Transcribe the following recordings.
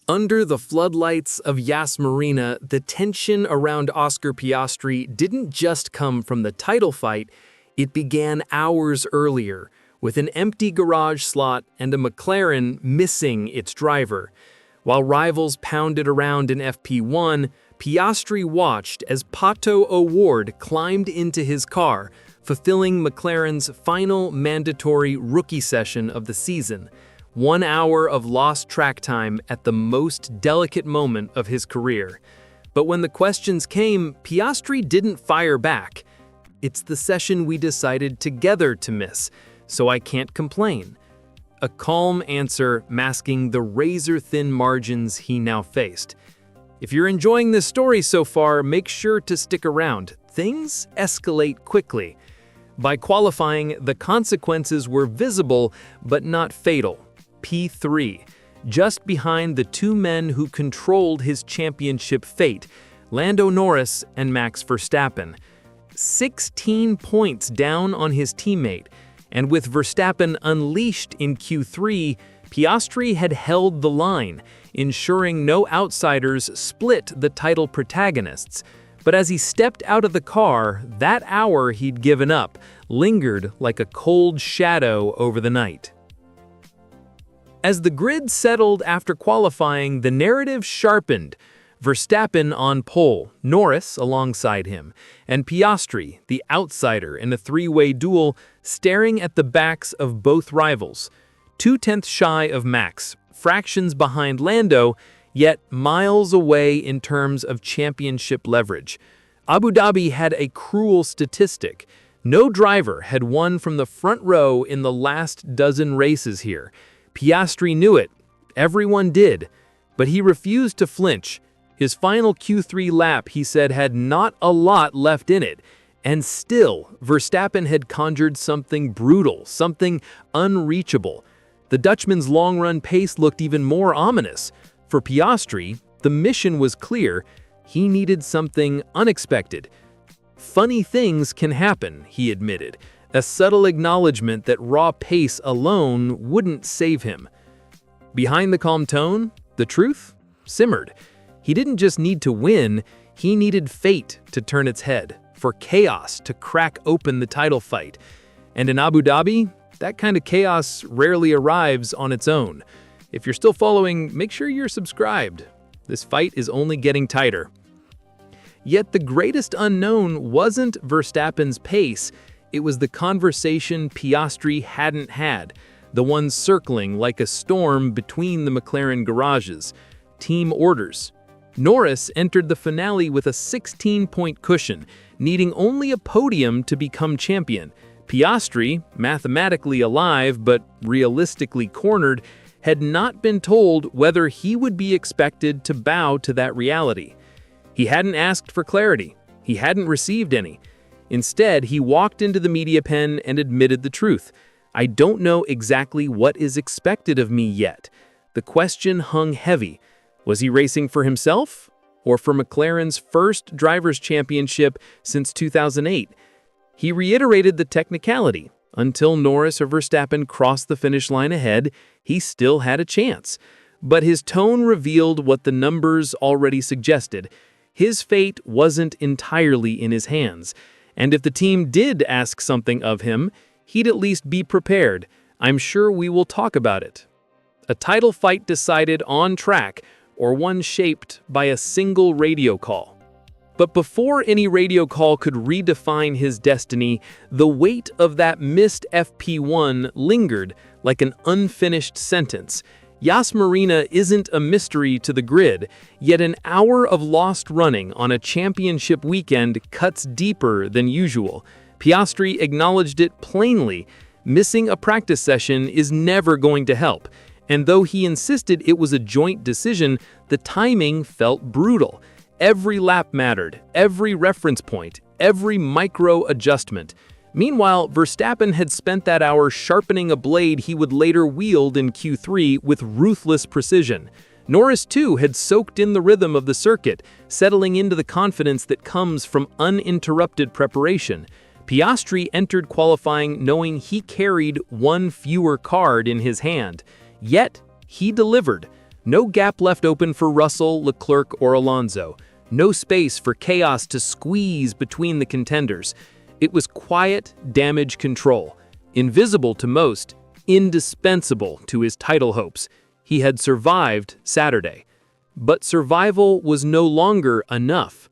Under the floodlights of Yas Marina, the tension around Oscar Piastri didn't just come from the title fight, it began hours earlier, with an empty garage slot and a McLaren missing its driver. While rivals pounded around in FP1, Piastri watched as Pato O'Ward climbed into his car, fulfilling McLaren's final mandatory rookie session of the season. 1 hour of lost track time at the most delicate moment of his career. But when the questions came, Piastri didn't fire back. "It's the session we decided together to miss, so I can't complain." A calm answer masking the razor-thin margins he now faced. If you're enjoying this story so far, make sure to stick around. Things escalate quickly. By qualifying, the consequences were visible but not fatal. P3, just behind the two men who controlled his championship fate, Lando Norris and Max Verstappen. 16 points down on his teammate, and with Verstappen unleashed in Q3, Piastri had held the line, ensuring no outsiders split the title protagonists. But as he stepped out of the car, that hour he'd given up lingered like a cold shadow over the night. As the grid settled after qualifying, the narrative sharpened. Verstappen on pole, Norris alongside him, and Piastri, the outsider in a three-way duel, staring at the backs of both rivals. 2/10 shy of Max, fractions behind Lando, yet miles away in terms of championship leverage. Abu Dhabi had a cruel statistic. No driver had won from the front row in the last dozen races here. Piastri knew it. Everyone did. But he refused to flinch. His final Q3 lap, he said, had not a lot left in it. And still, Verstappen had conjured something brutal, something unreachable. The Dutchman's long-run pace looked even more ominous. For Piastri, the mission was clear. He needed something unexpected. "Funny things can happen," he admitted. A subtle acknowledgement that raw pace alone wouldn't save him. Behind the calm tone, the truth simmered. He didn't just need to win, he needed fate to turn its head, for chaos to crack open the title fight. And in Abu Dhabi, that kind of chaos rarely arrives on its own. If you're still following, make sure you're subscribed. This fight is only getting tighter. Yet the greatest unknown wasn't Verstappen's pace. It was the conversation Piastri hadn't had, the one circling like a storm between the McLaren garages. Team orders. Norris entered the finale with a 16-point cushion, needing only a podium to become champion. Piastri, mathematically alive but realistically cornered, had not been told whether he would be expected to bow to that reality. He hadn't asked for clarity. He hadn't received any. Instead, he walked into the media pen and admitted the truth. "I don't know exactly what is expected of me yet." The question hung heavy. Was he racing for himself or for McLaren's first Drivers' Championship since 2008? He reiterated the technicality. Until Norris or Verstappen crossed the finish line ahead, he still had a chance. But his tone revealed what the numbers already suggested. His fate wasn't entirely in his hands. And if the team did ask something of him, he'd at least be prepared. "I'm sure we will talk about it." A title fight decided on track, or one shaped by a single radio call. But before any radio call could redefine his destiny, the weight of that missed FP1 lingered like an unfinished sentence. Yas Marina isn't a mystery to the grid, yet an hour of lost running on a championship weekend cuts deeper than usual. Piastri acknowledged it plainly. Missing a practice session is never going to help. And though he insisted it was a joint decision, the timing felt brutal. Every lap mattered, every reference point, every micro adjustment. Meanwhile, Verstappen had spent that hour sharpening a blade he would later wield in Q3 with ruthless precision. Norris, too, had soaked in the rhythm of the circuit, settling into the confidence that comes from uninterrupted preparation. Piastri entered qualifying knowing he carried one fewer card in his hand. Yet, he delivered. No gap left open for Russell, Leclerc, or Alonso. No space for chaos to squeeze between the contenders. It was quiet damage control. Invisible to most, indispensable to his title hopes. He had survived Saturday. But survival was no longer enough.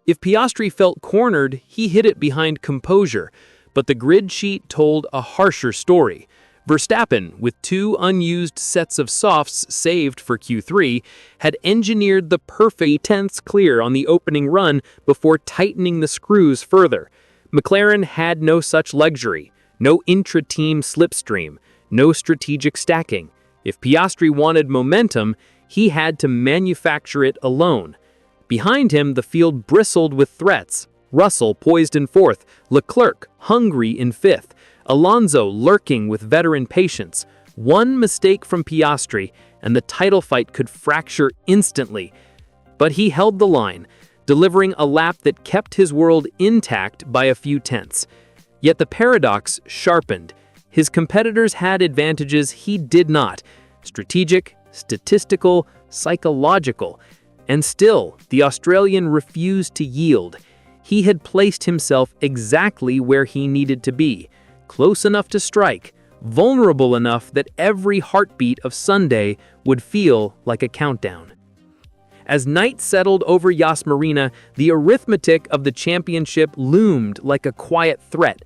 If Piastri felt cornered, he hid it behind composure, but the grid sheet told a harsher story. Verstappen, with 2 unused sets of softs saved for Q3, had engineered the perfect tenths clear on the opening run before tightening the screws further. McLaren had no such luxury, no intra-team slipstream, no strategic stacking. If Piastri wanted momentum, he had to manufacture it alone. Behind him, the field bristled with threats. Russell poised in 4th, Leclerc hungry in 5th, Alonso lurking with veteran patience. One mistake from Piastri, and the title fight could fracture instantly. But he held the line, delivering a lap that kept his world intact by a few tenths. Yet the paradox sharpened. His competitors had advantages he did not. Strategic, statistical, psychological. And still, the Australian refused to yield. He had placed himself exactly where he needed to be. Close enough to strike, vulnerable enough that every heartbeat of Sunday would feel like a countdown. As night settled over Yas Marina, the arithmetic of the championship loomed like a quiet threat.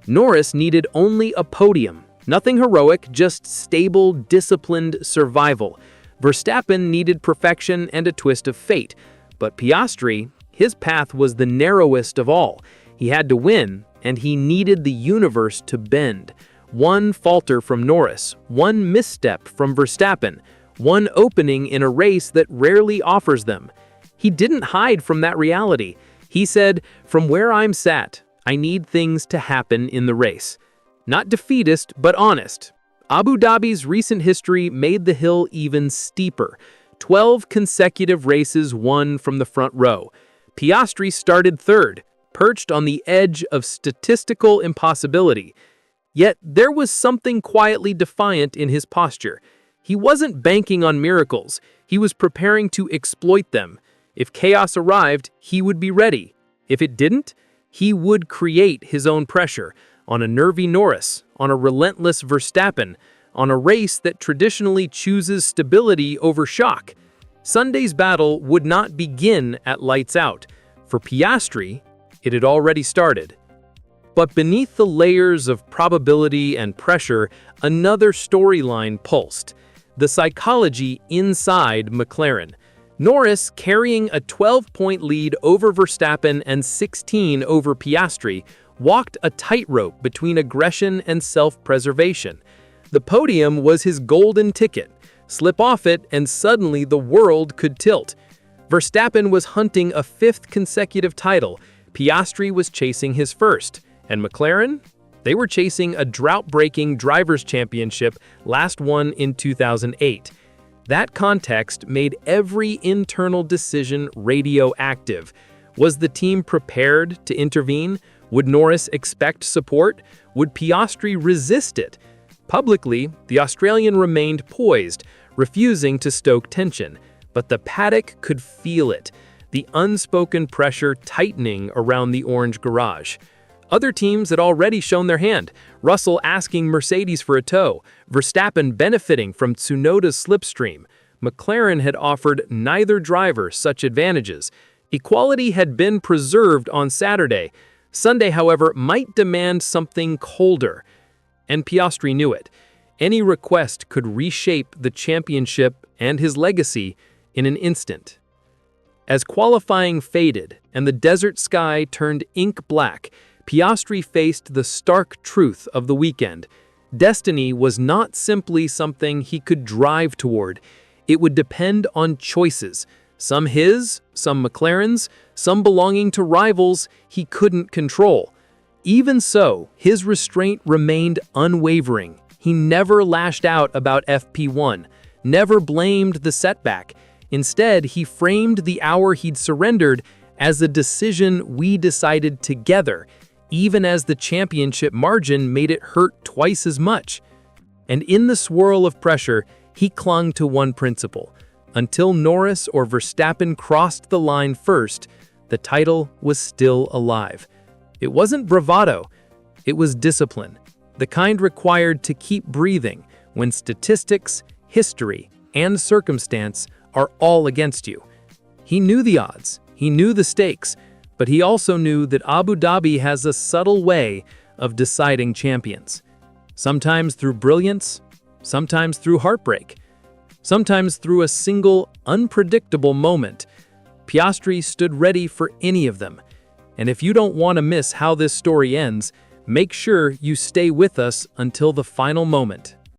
Norris needed only a podium. Nothing heroic, just stable, disciplined survival. Verstappen needed perfection and a twist of fate. But Piastri, his path was the narrowest of all. He had to win, and he needed the universe to bend. One falter from Norris, one misstep from Verstappen, one opening in a race that rarely offers them. He didn't hide from that reality. He said, "From where I'm sat, I need things to happen in the race." Not defeatist, but honest. Abu Dhabi's recent history made the hill even steeper. 12 consecutive races won from the front row. Piastri started 3rd, perched on the edge of statistical impossibility. Yet there was something quietly defiant in his posture. He wasn't banking on miracles. He was preparing to exploit them. If chaos arrived, he would be ready. If it didn't, he would create his own pressure on a nervy Norris, on a relentless Verstappen, on a race that traditionally chooses stability over shock. Sunday's battle would not begin at lights out. For Piastri, it had already started. But beneath the layers of probability and pressure, another storyline pulsed. The psychology inside McLaren. Norris, carrying a 12-point lead over Verstappen and 16 over Piastri, walked a tightrope between aggression and self-preservation. The podium was his golden ticket. Slip off it, and suddenly the world could tilt. Verstappen was hunting a 5th consecutive title. Piastri was chasing his 1st. And McLaren? They were chasing a drought-breaking drivers' championship, last won in 2008. That context made every internal decision radioactive. Was the team prepared to intervene? Would Norris expect support? Would Piastri resist it? Publicly, the Australian remained poised, refusing to stoke tension. But the paddock could feel it, the unspoken pressure tightening around the orange garage. Other teams had already shown their hand, Russell asking Mercedes for a tow, Verstappen benefiting from Tsunoda's slipstream. McLaren had offered neither driver such advantages. Equality had been preserved on Saturday. Sunday, however, might demand something colder. And Piastri knew it. Any request could reshape the championship and his legacy in an instant. As qualifying faded and the desert sky turned ink black, Piastri faced the stark truth of the weekend. Destiny was not simply something he could drive toward. It would depend on choices, some his, some McLaren's, some belonging to rivals he couldn't control. Even so, his restraint remained unwavering. He never lashed out about FP1, never blamed the setback. Instead, he framed the hour he'd surrendered as a decision we decided together, even as the championship margin made it hurt twice as much. And in the swirl of pressure, he clung to one principle. Until Norris or Verstappen crossed the line first, the title was still alive. It wasn't bravado, it was discipline, the kind required to keep breathing when statistics, history, and circumstance are all against you. He knew the odds, he knew the stakes, but he also knew that Abu Dhabi has a subtle way of deciding champions. Sometimes through brilliance, sometimes through heartbreak, sometimes through a single, unpredictable moment. Piastri stood ready for any of them. And if you don't want to miss how this story ends, make sure you stay with us until the final moment.